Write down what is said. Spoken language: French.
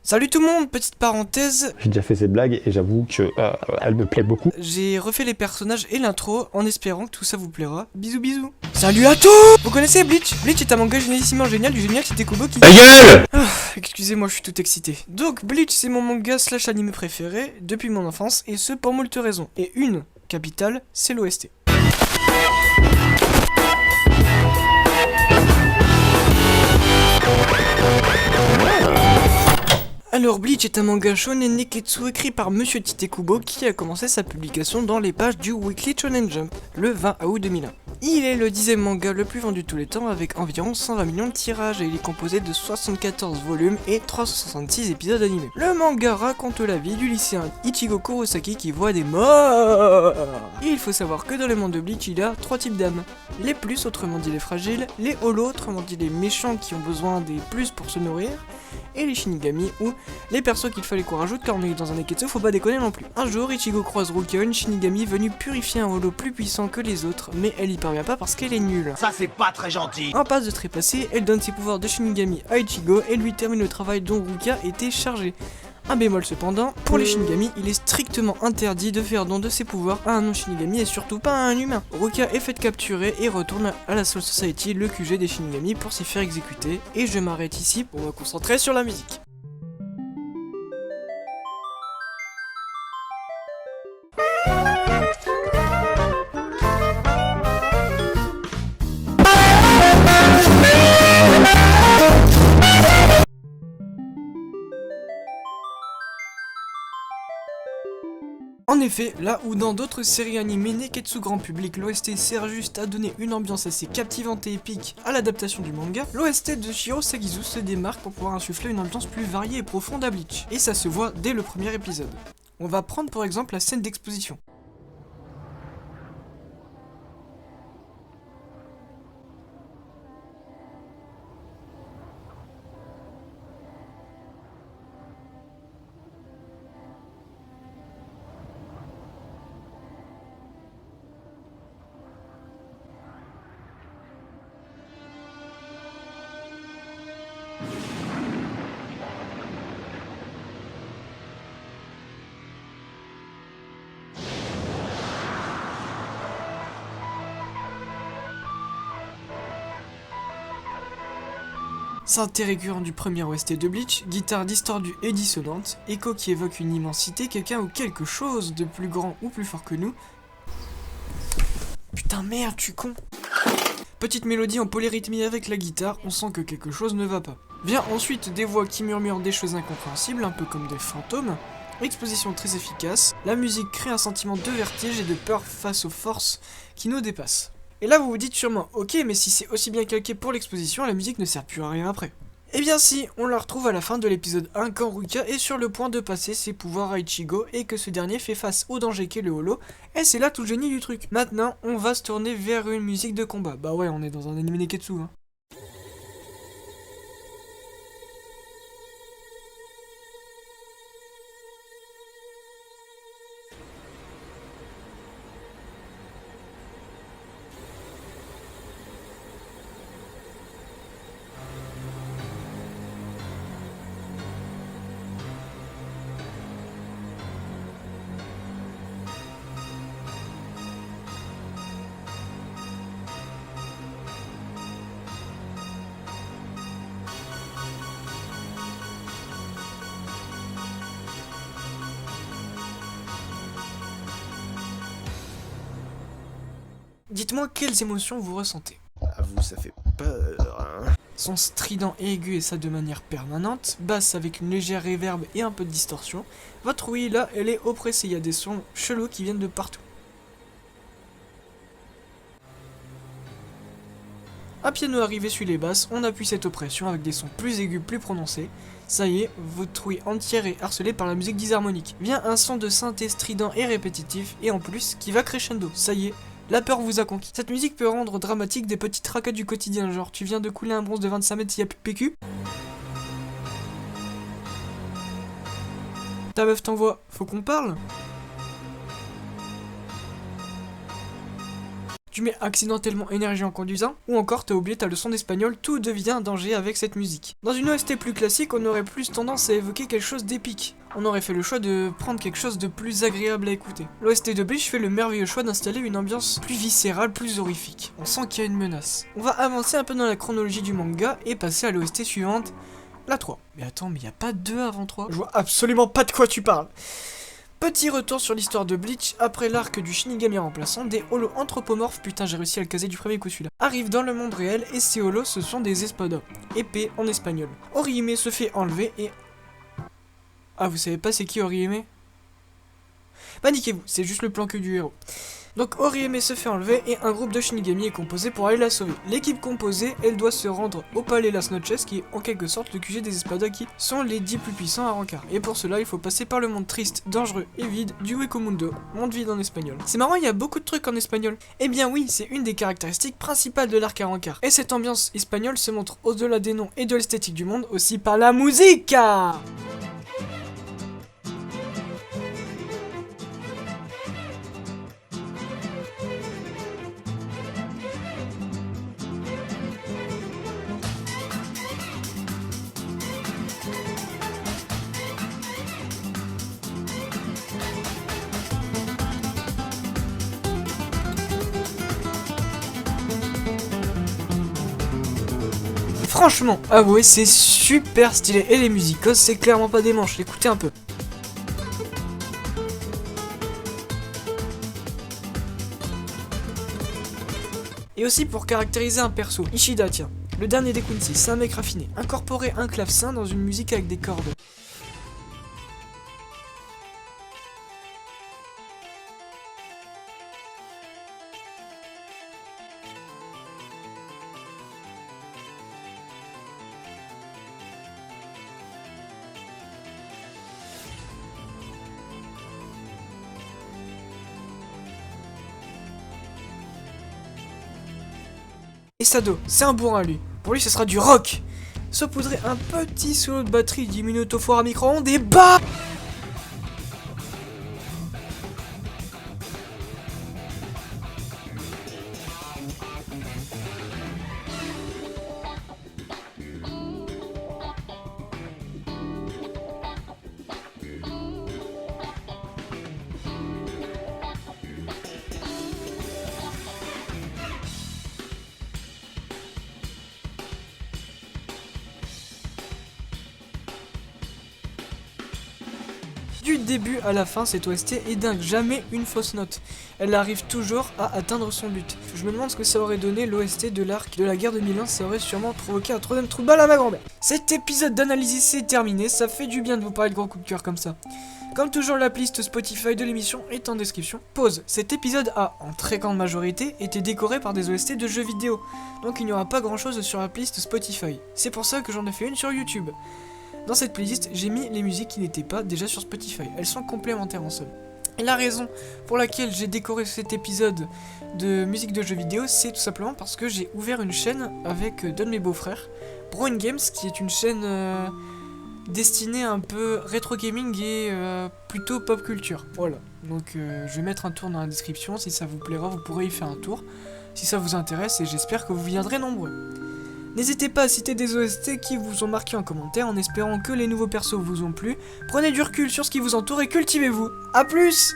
Salut tout le monde, petite parenthèse. J'ai déjà fait cette blague et j'avoue que elle me plaît beaucoup. J'ai refait les personnages et l'intro en espérant que tout ça vous plaira. Bisous bisous. Salut à tous. Vous connaissez Bleach? Bleach est un manga génialissimo génial du génial Tite Kubo qui... Ta gueule! Excusez-moi, je suis tout excité. Donc Bleach c'est mon manga slash anime préféré depuis mon enfance et ce pour moult raisons. Et une capitale, c'est l'OST. Alors Bleach est un manga shonen neketsu écrit par Monsieur Tite Kubo qui a commencé sa publication dans les pages du Weekly Shonen Jump le 20 août 2001. Il est le 10e manga le plus vendu de tous les temps avec environ 120 millions de tirages et il est composé de 74 volumes et 366 épisodes animés. Le manga raconte la vie du lycéen Ichigo Kurosaki qui voit des morts. Et il faut savoir que dans le monde de Bleach il y a 3 types d'âmes. Les plus, autrement dit les fragiles, les holos, autrement dit les méchants qui ont besoin des plus pour se nourrir, et les Shinigami ou les persos qu'il fallait qu'on rajoute car on est dans un neketsu, faut pas déconner non plus. Un jour, Ichigo croise Rukia, une Shinigami venue purifier un holo plus puissant que les autres, mais elle y parvient pas parce qu'elle est nulle. Ça c'est pas très gentil. En passe de trépasser, elle donne ses pouvoirs de Shinigami à Ichigo et lui termine le travail dont Rukia était chargée. Un bémol cependant, pour les Shinigami, il est strictement interdit de faire don de ses pouvoirs à un non-Shinigami et surtout pas à un humain. Rukia est faite capturer et retourne à la Soul Society, le QG des Shinigami, pour s'y faire exécuter. Et je m'arrête ici pour me concentrer sur la musique. En effet, là où dans d'autres séries animées neketsu grand public, l'OST sert juste à donner une ambiance assez captivante et épique à l'adaptation du manga, l'OST de Shiro Sagizu se démarque pour pouvoir insuffler une ambiance plus variée et profonde à Bleach. Et ça se voit dès le premier épisode. On va prendre pour exemple la scène d'exposition. Synthé récurrent du premier OST de Bleach, guitare distordue et dissonante, écho qui évoque une immensité, quelqu'un ou quelque chose de plus grand ou plus fort que nous. Putain merde, je suis con. Petite mélodie en polyrythmie avec la guitare, on sent que quelque chose ne va pas. Vient ensuite des voix qui murmurent des choses incompréhensibles, un peu comme des fantômes. Exposition très efficace, la musique crée un sentiment de vertige et de peur face aux forces qui nous dépassent. Et là vous vous dites sûrement, ok mais si c'est aussi bien calqué pour l'exposition, la musique ne sert plus à rien après. Eh bien si, on la retrouve à la fin de l'épisode 1 quand Rukia est sur le point de passer ses pouvoirs à Ichigo et que ce dernier fait face au danger qu'est le holo, et c'est là tout le génie du truc. Maintenant, on va se tourner vers une musique de combat. Bah ouais, on est dans un anime neketsu hein. Dites-moi quelles émotions vous ressentez. À vous ça fait peur hein. Son strident et aigu et ça de manière permanente, basse avec une légère réverb et un peu de distorsion. Votre ouïe là, elle est oppressée, il y a des sons chelous qui viennent de partout. Un piano arrivé suit les basses, on appuie cette oppression avec des sons plus aigus, plus prononcés. Ça y est, votre ouïe entière est harcelée par la musique disharmonique. Vient un son de synthé strident et répétitif, et en plus, qui va crescendo. Ça y est, la peur vous a conquis. Cette musique peut rendre dramatique des petits tracas du quotidien, genre tu viens de couler un bronze de 25 mètres s'il y a plus de PQ. Ta meuf t'envoie, faut qu'on parle. tu mets accidentellement énergie en conduisant, ou encore t'as oublié ta leçon d'espagnol, tout devient danger avec cette musique. Dans une OST plus classique, on aurait plus tendance à évoquer quelque chose d'épique. On aurait fait le choix de prendre quelque chose de plus agréable à écouter. L'OST de Bleach fait le merveilleux choix d'installer une ambiance plus viscérale, plus horrifique. On sent qu'il y a une menace. On va avancer un peu dans la chronologie du manga et passer à l'OST suivante, la 3. Mais attends, mais y a pas 2 avant 3 ? Je vois absolument pas de quoi tu parles. Petit retour sur l'histoire de Bleach, après l'arc du Shinigami remplaçant, des holos anthropomorphes, putain j'ai réussi à le caser du premier coup celui-là, arrivent dans le monde réel et ces holos ce sont des espadons, épées en espagnol. Orihime se fait enlever et... Ah vous savez pas c'est qui Orihime ? Bah niquez-vous, c'est juste le plan que du héros. Donc Orihime se fait enlever et un groupe de Shinigami est composé pour aller la sauver. L'équipe composée, elle doit se rendre au palais Las Noches qui est en quelque sorte le QG des Espada qui sont les 10 plus puissants à Rancard. Et pour cela, il faut passer par le monde triste, dangereux et vide du Hueco Mundo, monde vide en espagnol. C'est marrant, il y a beaucoup de trucs en espagnol. Eh bien oui, c'est une des caractéristiques principales de l'arc à Rancard. Et cette ambiance espagnole se montre au-delà des noms et de l'esthétique du monde aussi par la musique. Franchement, avouez, c'est super stylé. Et les musicos, c'est clairement pas des manches. Écoutez un peu. Et aussi pour caractériser un perso, Ishida, tiens. Le dernier des Quincy, c'est un mec raffiné. Incorporer un clavecin dans une musique avec des cordes. Et Sado, c'est un bourrin lui. Pour lui, ce sera du rock. Saupoudrer un petit solo de batterie 10 minutes au four à micro-ondes et bah! Du début à la fin, cette OST est dingue, jamais une fausse note. Elle arrive toujours à atteindre son but. Je me demande ce que ça aurait donné l'OST de l'arc de la guerre de 1001, ça aurait sûrement provoqué un troisième trou de balle à ma grand-mère. Cet épisode d'analyse ici est terminé, ça fait du bien de vous parler de gros coups de cœur comme ça. Comme toujours, la playlist Spotify de l'émission est en description. Pause, cet épisode a, en très grande majorité, été décoré par des OST de jeux vidéo, donc il n'y aura pas grand chose sur la playlist Spotify. C'est pour ça que j'en ai fait une sur YouTube. Dans cette playlist, j'ai mis les musiques qui n'étaient pas déjà sur Spotify. Elles sont complémentaires en somme. Et la raison pour laquelle j'ai décoré cet épisode de musique de jeux vidéo, c'est tout simplement parce que j'ai ouvert une chaîne avec deux de mes beaux-frères, Brown Games, qui est une chaîne destinée un peu rétro gaming et plutôt pop culture. Voilà. Donc je vais mettre un tour dans la description. Si ça vous plaira, vous pourrez y faire un tour. Si ça vous intéresse, et j'espère que vous viendrez nombreux. N'hésitez pas à citer des OST qui vous ont marqué en commentaire en espérant que les nouveaux persos vous ont plu. Prenez du recul sur ce qui vous entoure et cultivez-vous. A plus!